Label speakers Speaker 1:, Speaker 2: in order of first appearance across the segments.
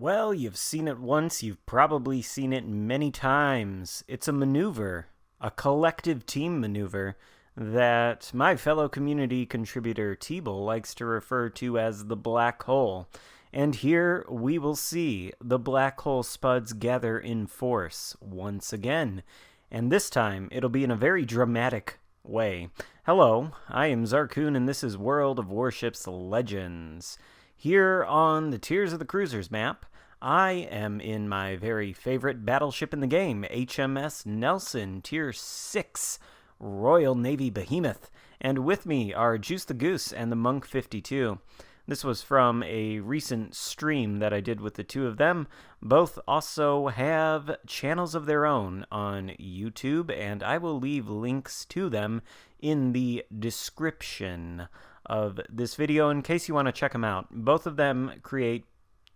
Speaker 1: Well, you've seen it once, you've probably seen it many times. It's a maneuver, a collective team maneuver, that my fellow community contributor Teeble likes to refer to as the black hole. And here we will see the black hole Spuds gather in force once again. And this time, it'll be in a very dramatic way. Hello, I am Xarkun, and this is World of Warships Legends. Here on the Tiers of the Cruisers map, I am in my very favorite battleship in the game, HMS Nelson, Tier 6, Royal Navy Behemoth. And with me are Juice the Goose and the Monk 52. This was from a recent stream that I did with the two of them. Both also have channels of their own on YouTube, and I will leave links to them in the description of this video in case you want to check them out. Both of them create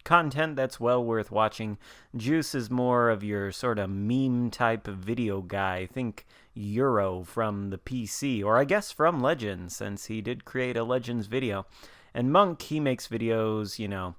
Speaker 1: content that's well worth watching. Juice is more of your sort of meme type of video guy. Think Euro from the PC, or I guess from Legends, since he did create a Legends video. And Monk, he makes videos,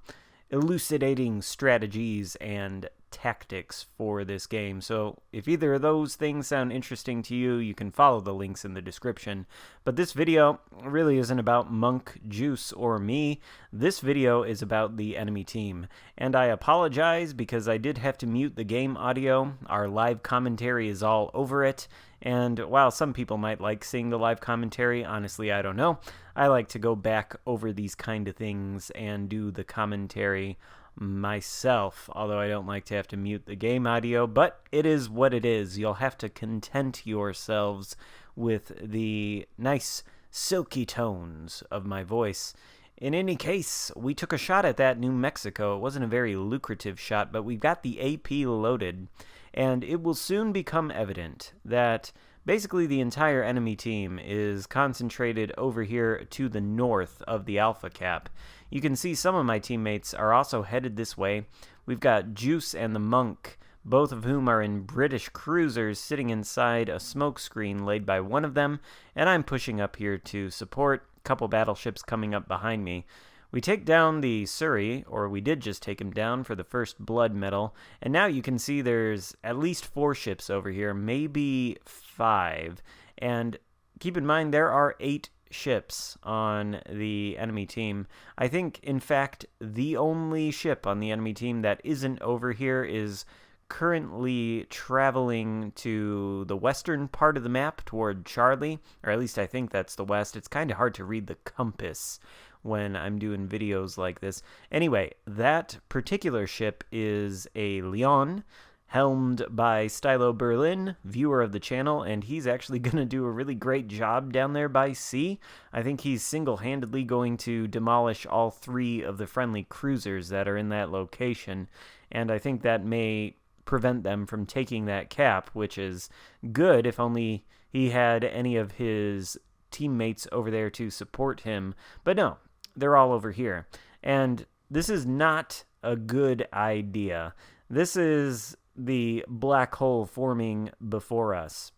Speaker 1: elucidating strategies and tactics for this game. So if either of those things sound interesting to you, you can follow the links in the description. But this video really isn't about Monk, Juice, or me. This video is about the enemy team. And I apologize because I did have to mute the game audio. Our live commentary is all over it. And while some people might like seeing the live commentary, honestly, I don't know. I like to go back over these kind of things and do the commentary myself, although I don't like to have to mute the game audio, but it is what it is. You'll have to content yourselves with the nice silky tones of my voice. In any case, we took a shot at that New Mexico. It wasn't a very lucrative shot, but we've got the AP loaded, and it will soon become evident that basically the entire enemy team is concentrated over here to the north of the Alpha Cap. You can see some of my teammates are also headed this way. We've got Juice and the Monk, both of whom are in British cruisers sitting inside a smoke screen laid by one of them, and I'm pushing up here to support. A couple battleships coming up behind me. We take down the Surrey, or we did just take him down for the first blood medal, and now you can see there's at least 4 ships over here, maybe 5, and keep in mind there are 8 ships on the enemy team. I think, in fact, the only ship on the enemy team that isn't over here is currently traveling to the western part of the map toward Charlie, or at least I think that's the west. It's kind of hard to read the compass when I'm doing videos like this. Anyway, that particular ship is a Leon, helmed by Stylo Berlin, viewer of the channel, and he's actually going to do a really great job down there by sea. I think he's single-handedly going to demolish all 3 of the friendly cruisers that are in that location, and I think that may prevent them from taking that cap, which is good if only he had any of his teammates over there to support him. But no, they're all over here. And this is not a good idea. This is the black hole forming before us.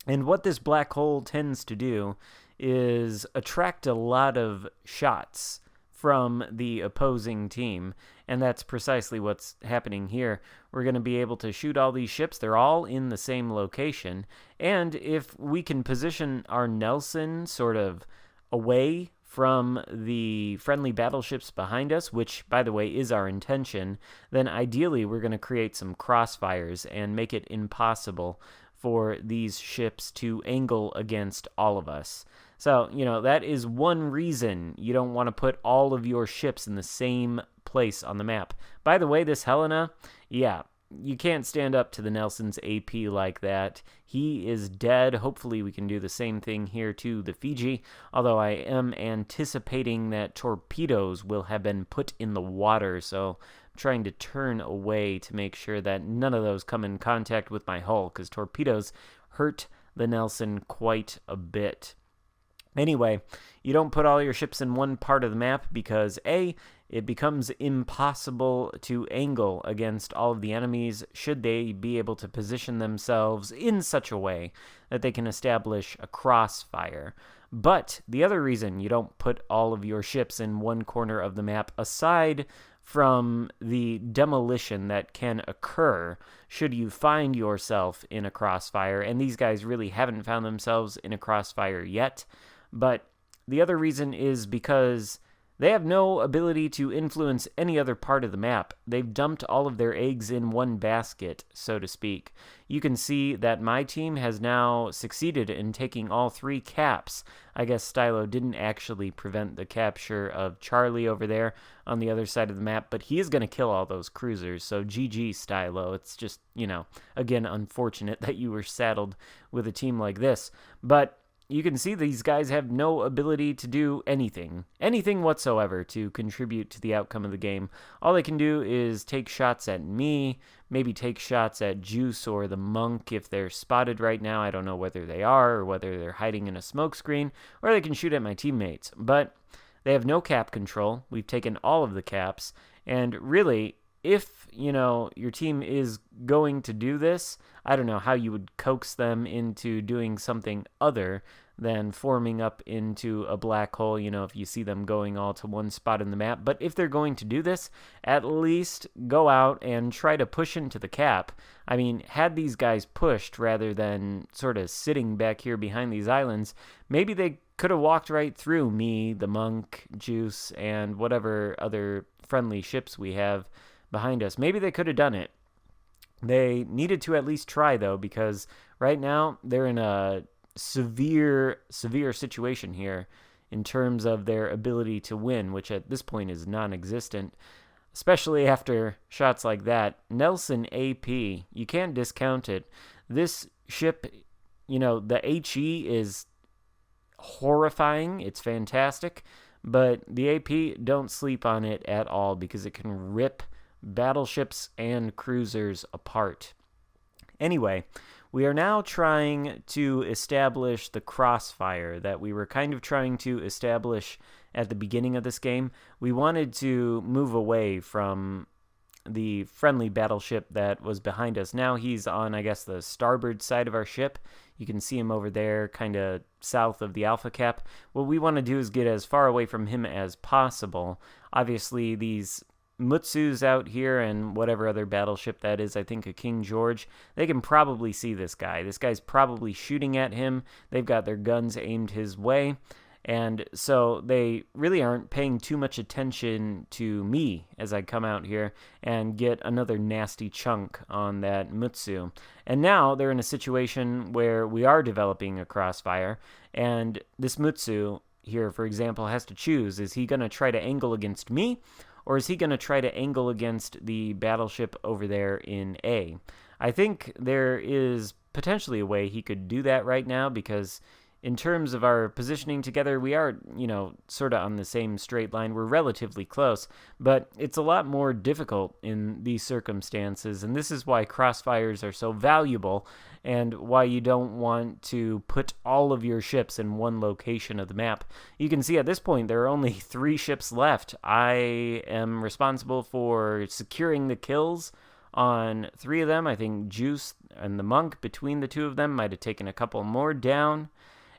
Speaker 1: And what this black hole tends to do is attract a lot of shots from the opposing team, and that's precisely what's happening here. We're going to be able to shoot all these ships. They're all in the same location, and if we can position our Nelson sort of away from the friendly battleships behind us, which, by the way, is our intention, then ideally we're going to create some crossfires and make it impossible for these ships to angle against all of us. So, that is one reason you don't want to put all of your ships in the same place on the map. By the way, this Helena, yeah, you can't stand up to the Nelson's AP like that. He is dead. Hopefully we can do the same thing here to the Fiji, although I am anticipating that torpedoes will have been put in the water, so I'm trying to turn away to make sure that none of those come in contact with my hull, because torpedoes hurt the Nelson quite a bit. Anyway, you don't put all your ships in one part of the map because A, it becomes impossible to angle against all of the enemies should they be able to position themselves in such a way that they can establish a crossfire. But the other reason you don't put all of your ships in one corner of the map, aside from the demolition that can occur should you find yourself in a crossfire. And these guys really haven't found themselves in a crossfire yet. But the other reason is because they have no ability to influence any other part of the map. They've dumped all of their eggs in one basket, so to speak. You can see that my team has now succeeded in taking all 3 caps. I guess Stylo didn't actually prevent the capture of Charlie over there on the other side of the map, but he is going to kill all those cruisers, so GG Stylo. It's just, again, unfortunate that you were saddled with a team like this. But you can see these guys have no ability to do anything whatsoever to contribute to the outcome of the game. All they can do is take shots at me, maybe take shots at Juice or the Monk if they're spotted right now. I don't know whether they are or whether they're hiding in a smoke screen, or they can shoot at my teammates. But they have no cap control. We've taken all of the caps, and really, if, your team is going to do this, I don't know how you would coax them into doing something other than forming up into a black hole, if you see them going all to one spot in the map. But if they're going to do this, at least go out and try to push into the cap. I mean, had these guys pushed rather than sort of sitting back here behind these islands, maybe they could have walked right through me, the Monk, Juice, and whatever other friendly ships we have behind us. Maybe they could have done it. They needed to at least try, though, because right now they're in a severe situation here in terms of their ability to win, which at this point is non-existent, especially after shots like that. Nelson AP, you can't discount it. This ship, the HE is horrifying. It's fantastic, but the AP, don't sleep on it at all because it can rip battleships and cruisers apart. Anyway, we are now trying to establish the crossfire that we were kind of trying to establish at the beginning of this game. We wanted to move away from the friendly battleship that was behind us. Now he's on, I guess, the starboard side of our ship. You can see him over there, kind of south of the Alpha Cap. What we want to do is get as far away from him as possible. Obviously, these Mutsu's out here and whatever other battleship that is, I think a King George, they can probably see this guy. This guy's probably shooting at him. They've got their guns aimed his way. And so they really aren't paying too much attention to me as I come out here and get another nasty chunk on that Mutsu. And now they're in a situation where we are developing a crossfire, and this Mutsu here, for example, has to choose. Is he going to try to angle against me, or is he going to try to angle against the battleship over there in A? I think there is potentially a way he could do that right now, because in terms of our positioning together, we are, sort of on the same straight line. We're relatively close, but it's a lot more difficult in these circumstances, and this is why crossfires are so valuable and why you don't want to put all of your ships in one location of the map. You can see at this point there are only 3 ships left. I am responsible for securing the kills on 3 of them. I think Juice and the Monk, between the 2 of them, might have taken a couple more down.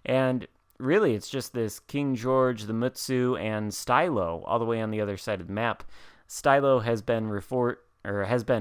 Speaker 1: And really, it's just this King George, the Mutsu, and Stylo all the way on the other side of the map. Stylo has been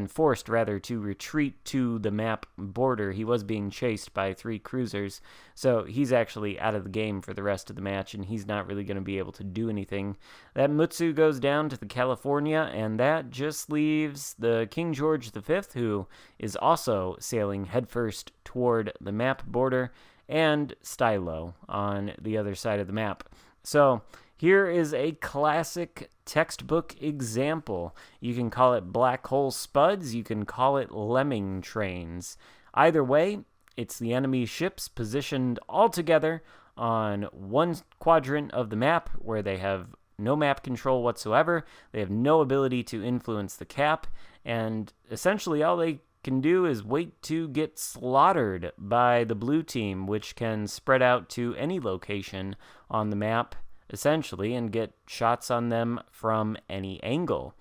Speaker 1: forced to retreat to the map border. He was being chased by 3 cruisers, so he's actually out of the game for the rest of the match, and he's not really going to be able to do anything. That Mutsu goes down to the California, and that just leaves the King George V, who is also sailing headfirst toward the map border, and Stylo on the other side of the map. So here is a classic textbook example. You can call it black hole spuds, you can call it lemming trains. Either way, it's the enemy ships positioned all together on one quadrant of the map where they have no map control whatsoever. They have no ability to influence the cap, and essentially all they can do is wait to get slaughtered by the blue team, which can spread out to any location on the map, essentially, and get shots on them from any angle.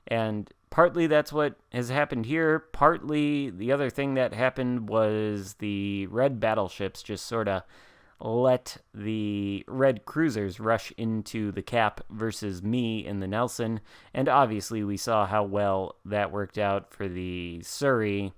Speaker 1: And partly that's what has happened here. Partly the other thing that happened was the red battleships just sort of let the red cruisers rush into the Cap versus me in the Nelson, and obviously we saw how well that worked out for the Surrey.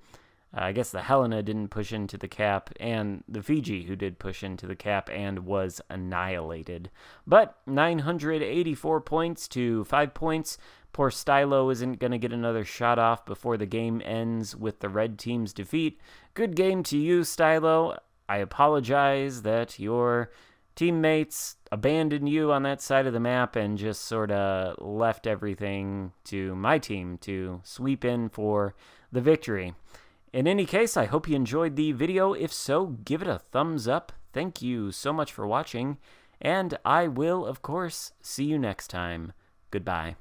Speaker 1: I guess the Helena didn't push into the Cap, and the Fiji, who did push into the Cap and was annihilated. But 984 points to 5 points. Poor Stylo isn't going to get another shot off before the game ends with the red team's defeat. Good game to you, Stylo. I apologize that your teammates abandoned you on that side of the map and just sort of left everything to my team to sweep in for the victory. In any case, I hope you enjoyed the video. If so, give it a thumbs up. Thank you so much for watching, and I will, of course, see you next time. Goodbye.